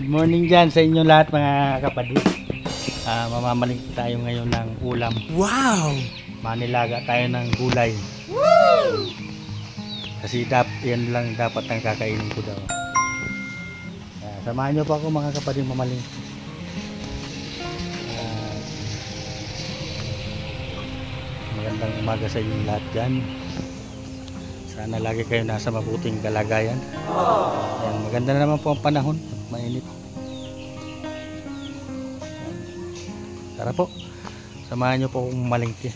Good morning dyan sa inyo lahat mga kapatid. Mamamalingki tayo ngayon ng ulam. Wow! Manilaga tayo ng gulay. Woo! Kasi yan lang dapat ang kakainin ko daw. Samahan nyo pa ako mga kapatid mamalingki. Magandang umaga sa inyo lahat dyan. Sana lagi kayo nasa mabuting kalagayan. Ayan, maganda na naman po ang panahon. Mainit. Tara po. Samahan nyo po akong malingki.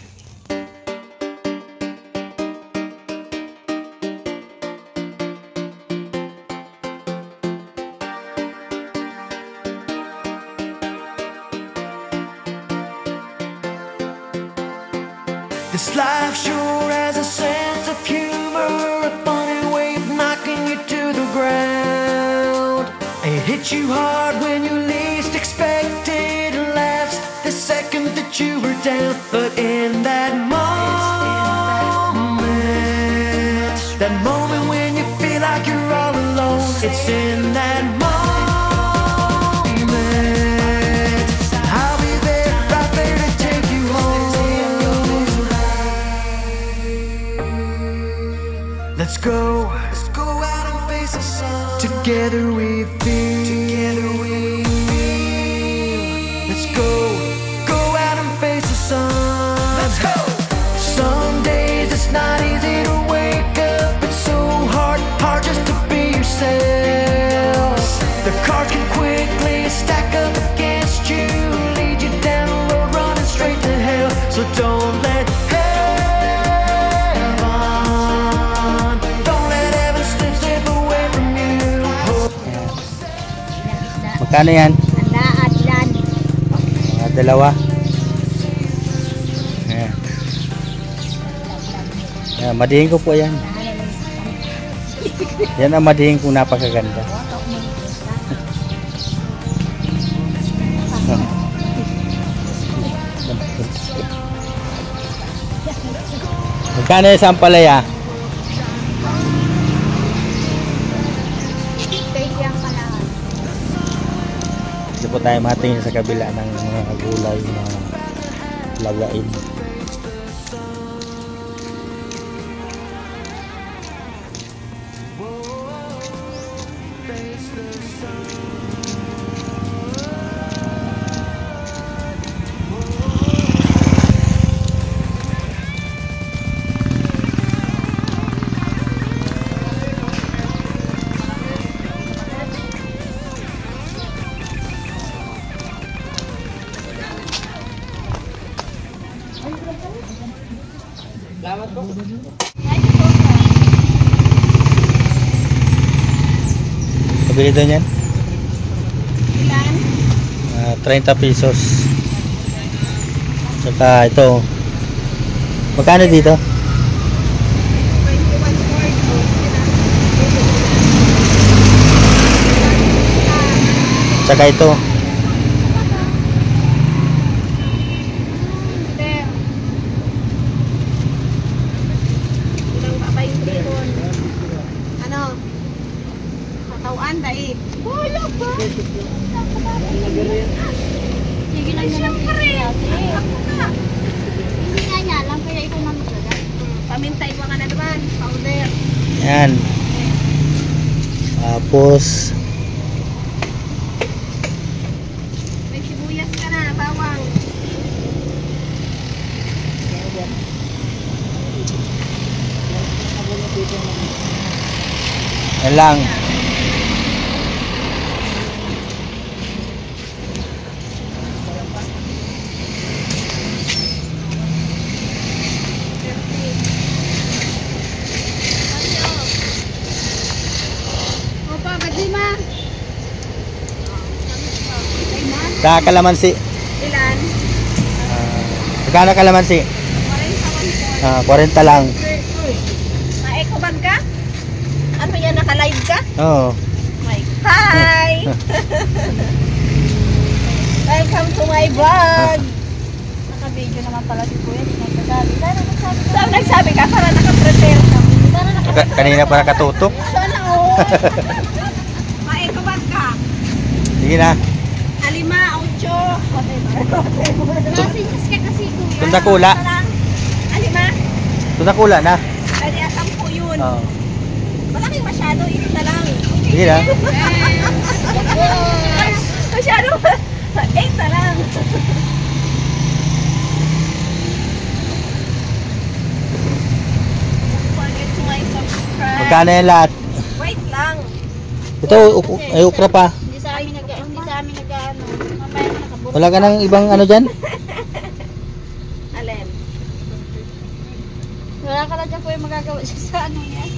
This life sure has a sense of humor, a funny way of knocking you to the ground. It hits you hard when you least expect it, and laughs the second that you were down. But in that moment when you feel like you're all alone, it's in that moment. I'll be there, right there to take you home. Let's go out and face the sun. Together we feel. Let's go out and face the sun. Let's go. Some days it's not easy to wake up. It's so hard just to be yourself. The cards can quickly stack up against you, lead you down a road running straight to hell. So don't let Magkano yan? Adlan. Mga dalawa. Ayan. Ayan, madihin ko po yan. Yan ang madihin kong napakaganda. Magkano yung sampalaya? Dito po tayo matingin sa kabila ng mga gulay na lagain. Salamat po. Kabili doon yan? Ilan? 30 pesos. Saka ito. Magkano dito? 21. Saka ito. Katawan dahil. Wala ba? Sige lang na lang. Hindi nga lang kaya ikaw na magdagat. Pamintay mo nga na naman. Powder. Yan. Tapos may sibuyas ka na, bawang. yan lang. Sa kalamansi. Ilan? Magkano kalamansi? 40 lang. Ma-eco bag ka? Ano yan, naka-live ka? Oo. Hi! Welcome to my vlog! Naka-video naman pala si Kuya, hindi nagsasabi. Saan nagsabi ka? Para naka-prepare ka. Kanina pa nakatutok. Sana all! Ma-eco bag ka? Sige na. Alima, ocho. Masinyas ka kasi kuya. Tunda kula. Alima. Tunda kula na. Pwede 10 yun. Oo. Malaki masyado, ito na lang. Sige na. Masyado. 8 na lang. Don't forget to like, subscribe. Magkano yan lahat? Wait lang. Ito, ay ukra pa. Hindi sa amin nag-ano. Mamaya na nakaburo. Wala ka ng ibang ano dyan? Alin? Wala ka na dyan po yung magagawa siya sa ano yan.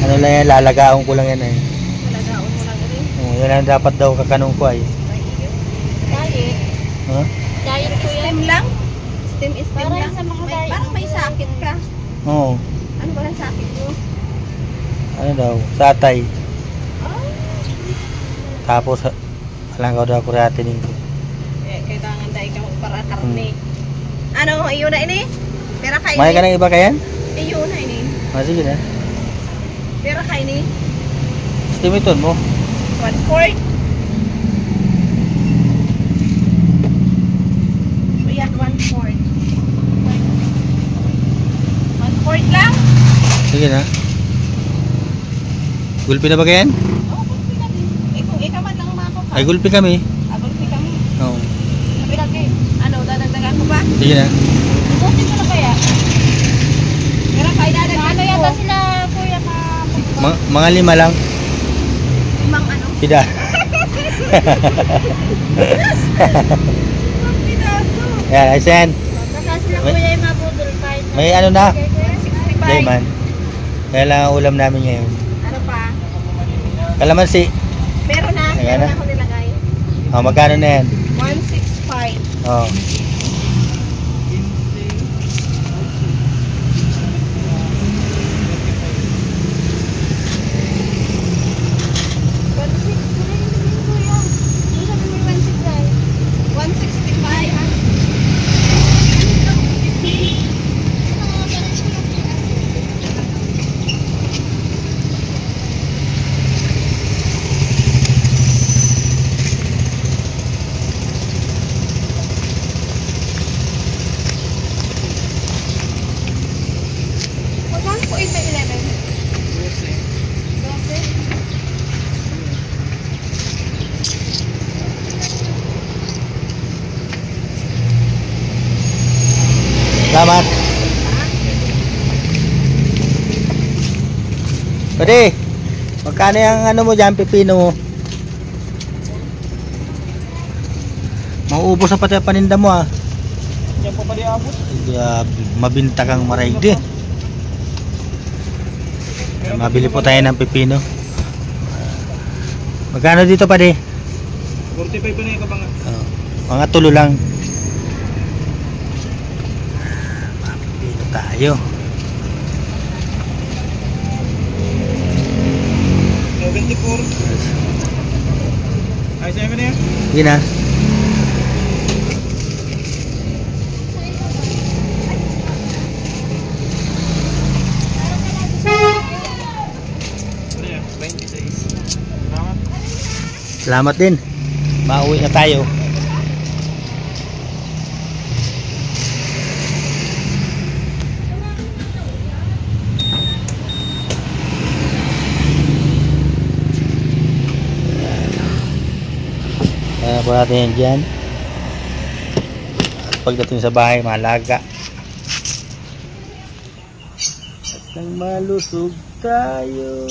Ano lang yan, lalagaon ko lang yan eh. Malagaon mo lang rin. Yan ang dapat daw kakanong ko ay. Diet. Huh? Diet ko yan. Steam lang? Steam is steam lang. Sa mga diet. Parang may sakit ka. Oo. Ano ba ang sakit mo? Ano daw, satay. Tapos, alang ka daw kuratining ko. Kailangan dahil ka para karne. Ano, iyo na ini? Pera kainin? May ka ng iba kayan? Iyo na ini. Sige na. Pera kainin? Estimiton mo. 1/4. Ayan, 1/4. 1/4 lang? Sige na. Gulpi na ba kayan? Oo, gulpi kami. Kung ikaw man lang makakapag. Ay, gulpi kami. Gulpi kami. Oo. Sabi lagi. Ano, dadagdagan ko ba? Sige na. Busin ko na kaya? Pero pa idadagdagan ko. Ano yata sila, kuya, Mga 5 lang. 5 ano? Pida. Pinaso. Yan, aysen. Baka sila kuya yung mabudol pa. May ano na? 65. Layman. Kaya lang ang ulam namin ngayon. Ano pa? Kalamansi. Meron na. Ayan Meron na. na ako nilagay. Magkano na yan? 165. Oo. Magkano po 8 by 11? 12. Salamat. Pwede. Magkano yung ano mo dyan, pipino mo? Mauubos na pati ang paninda mo ah. Yan po pa di abot. Mabinta kang marayde. Mabili po tayo ng pipino. Magkano dito pa di? 45 pa na yung kabanga. Mga tulo lang. Mapipino tayo. 74. Ay, sa'yo na yan? Sige na. Ano yan? 26. Salamat. Salamat din. Mauwi na tayo. Kaya po natin yan dyan. At pagdating sa bahay, malaga. At nang malusog tayo.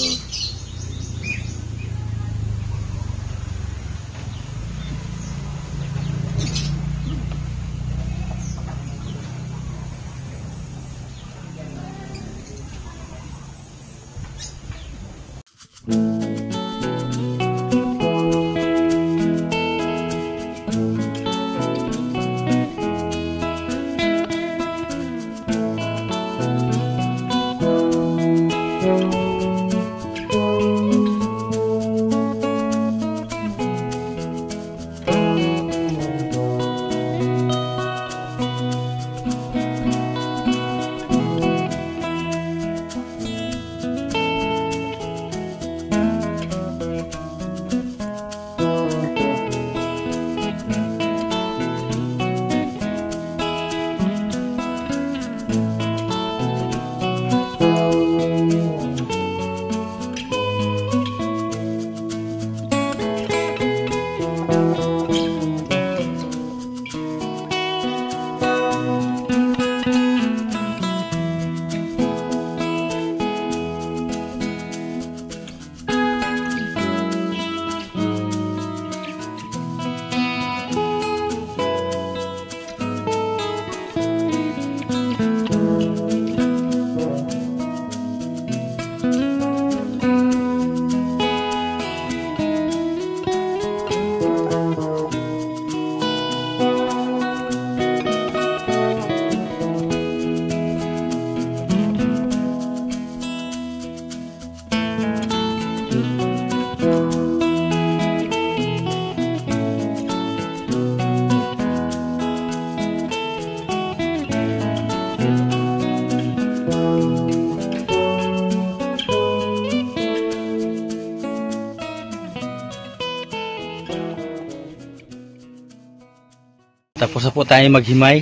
Tapos na po tayo maghimay.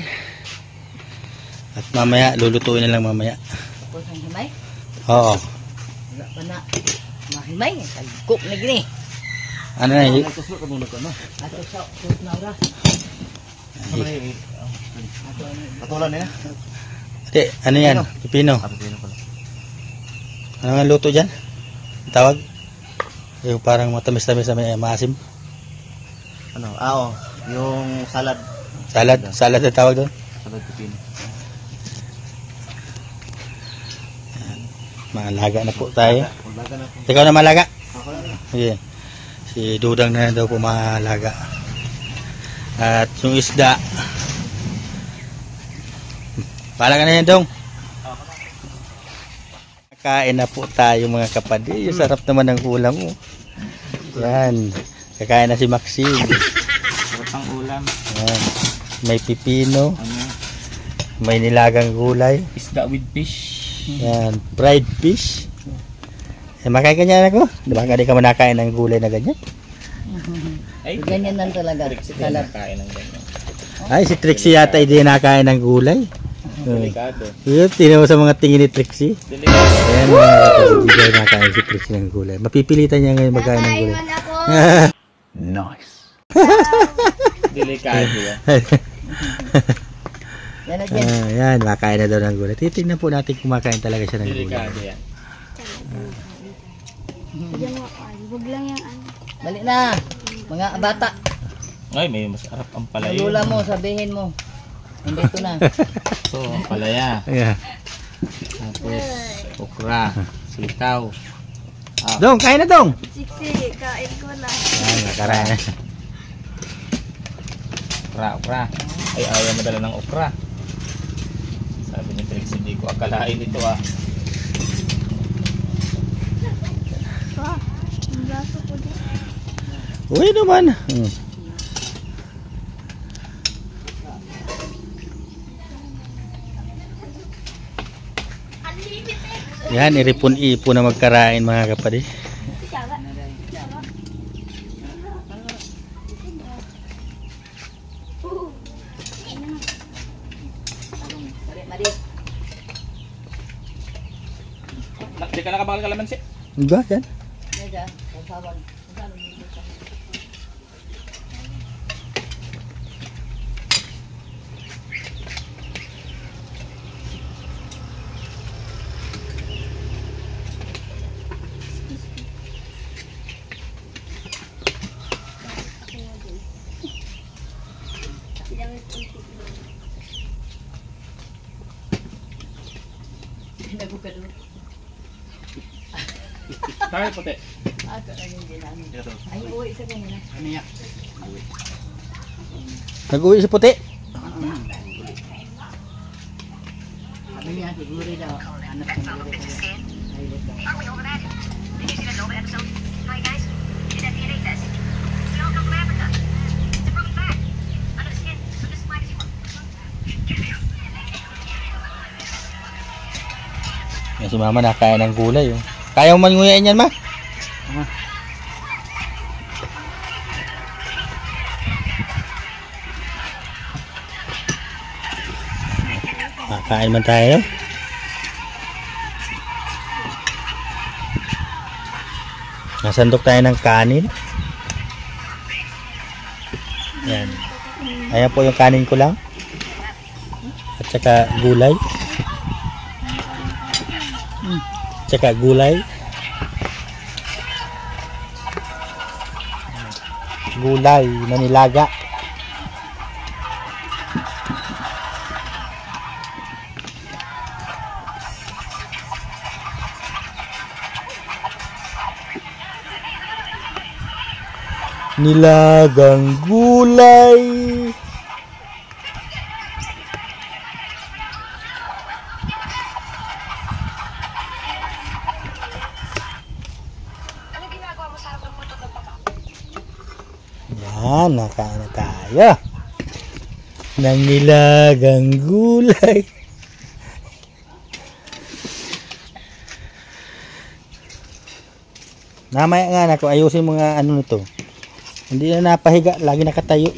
At mamaya, lulutuin na lang mamaya. Tapos ang himay? Oo. Wala pa na. Mahimay. Tagkok na gini. Ano na yun? Ato sa kusok na ora. Patulan niya. Ate, ano yan? Pipino. Ano nga luto dyan? Tawag? Yung parang matamis-tamis na may maasim. Ano? Oo. Yung salad. Salad? Salad na tawag doon? Salad pipino. Malaga na po tayo. Maglaga na po. Ikaw na malaga? Ako na. Sige. Si Dudang na daw po malaga. At yung isda. Malaga na yan, Dong. Kain na po tayo mga kapatid. Sarap naman ng ulam mo. Yan. Kakain na si Maxine. Sarap ang ulam. Yan. May pipino. Ano? May nilagang gulay. Isda with fish. Yan. Fried fish. Eh, makain ka niyan ako. Diba ka di ka manakain ng gulay na ganyan? Ay, Ganyan lang talaga. salad kain ng ganyan. Ay, si Trixie yata hindi nakain ng gulay. Delikado. Yun, tingnan mo sa mga tingin ni Trixie. Delikado. Ayan mga kapatid, hindi nakain si Trixie ng gulay. Mapipilitan niya ngayon magkain ng gulay. Nice. Delikado yan. Yan na dyan. Ayan, makain na daw ng gulay. Titignan po natin kung makain talaga siya ng gulay. Delikado yan. Huwag lang yung ano. Balik na. Mga bata. Ay, may masarap ang palaya. Lula mo, sabihin mo. Hindi ito na. So, ang palaya. Ayan. Tapos, okra. Sitaw. Dong, kain na Dong! Siksi, kain ko na. Ayan, makarain na. Okra. Ay, ayaw madala ng okra. Sabi ni Trix, hindi ko akalain ito ah. Ang gaso ko din. Uy naman. Yan, iripon-ipon na magkarain mga kapatid. Di ka nakabakal kalamansi? Diba yan? Medya, kasawan. Nagukado. Kahit puti. Ito na yung ginamit. Ay, uwi sa kanina. Ano yan? Nag-uwi si puti. Sabi niya, siguro daw. Anak ko siguro. Yan si mama nakain ng gulay. Oh. Kaya mo man nguyain yan, ma? Kain man tayo. Nasandok tayo ng kanin. Yan. Ayan po yung kanin ko lang. At saka gulay. Tsaka gulay. Gulay na nilaga. Nilagang gulay. Yan, nakain na tayo ng nilagang gulay. Namaya nga na kung ayusin mo nga ano nito. Hindi na napahiga, lagi nakatayo.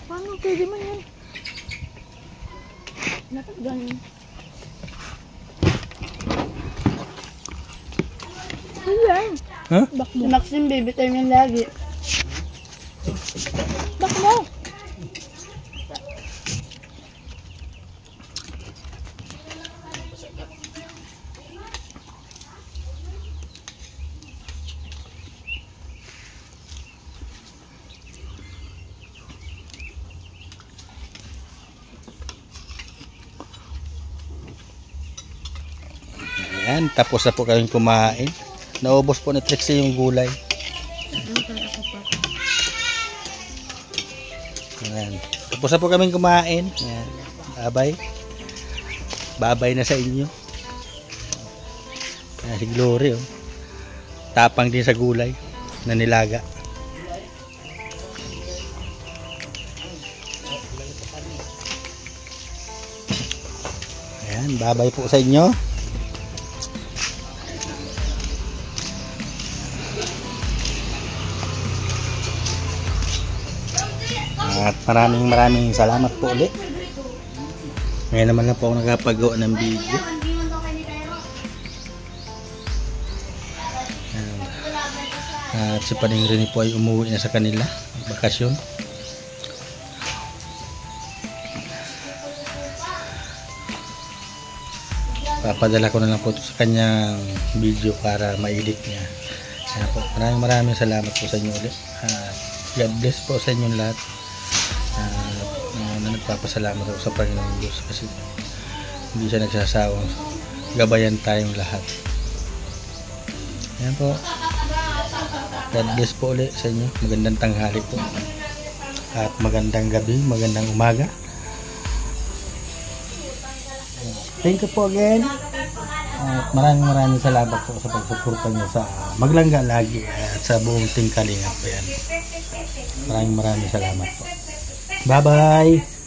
Paano pwede man yan? Dapat ganun. Ayan. Huh? Si Maxine baby time yan lagi. Bak mo. Ayan, tapos na po kami kumain. Naubos po ni Trixie yung gulay. Ayan. Tapos na po kami kumain. Ayan. Babay. Babay na sa inyo. Ayan, si Glory. Oh. Tapang din sa gulay na nilaga. Ayan, babay po sa inyo. At maraming salamat po ulit. Ngayon naman lang po ako nakapagawa ng video. At si Paning Rene po ay umuwi na sa kanila bakasyon. Papadala ko na lang po ito sa kanyang video para ma-edit niya. Kaya po, maraming salamat po sa inyo ulit. God bless po sa inyong lahat. Nagpapasalamat ako sa Panginoong Diyos kasi hindi siya nagsasawang gabayan tayong lahat. Ayan po. God bless po ulit sa inyo. Magandang tanghali po. At magandang gabi, magandang umaga. Thank you po again. At maraming salamat po sa pagsuporta niyo sa Maglangga lagi at sa buong Team Kalingap po yan. Maraming salamat po. Bye bye.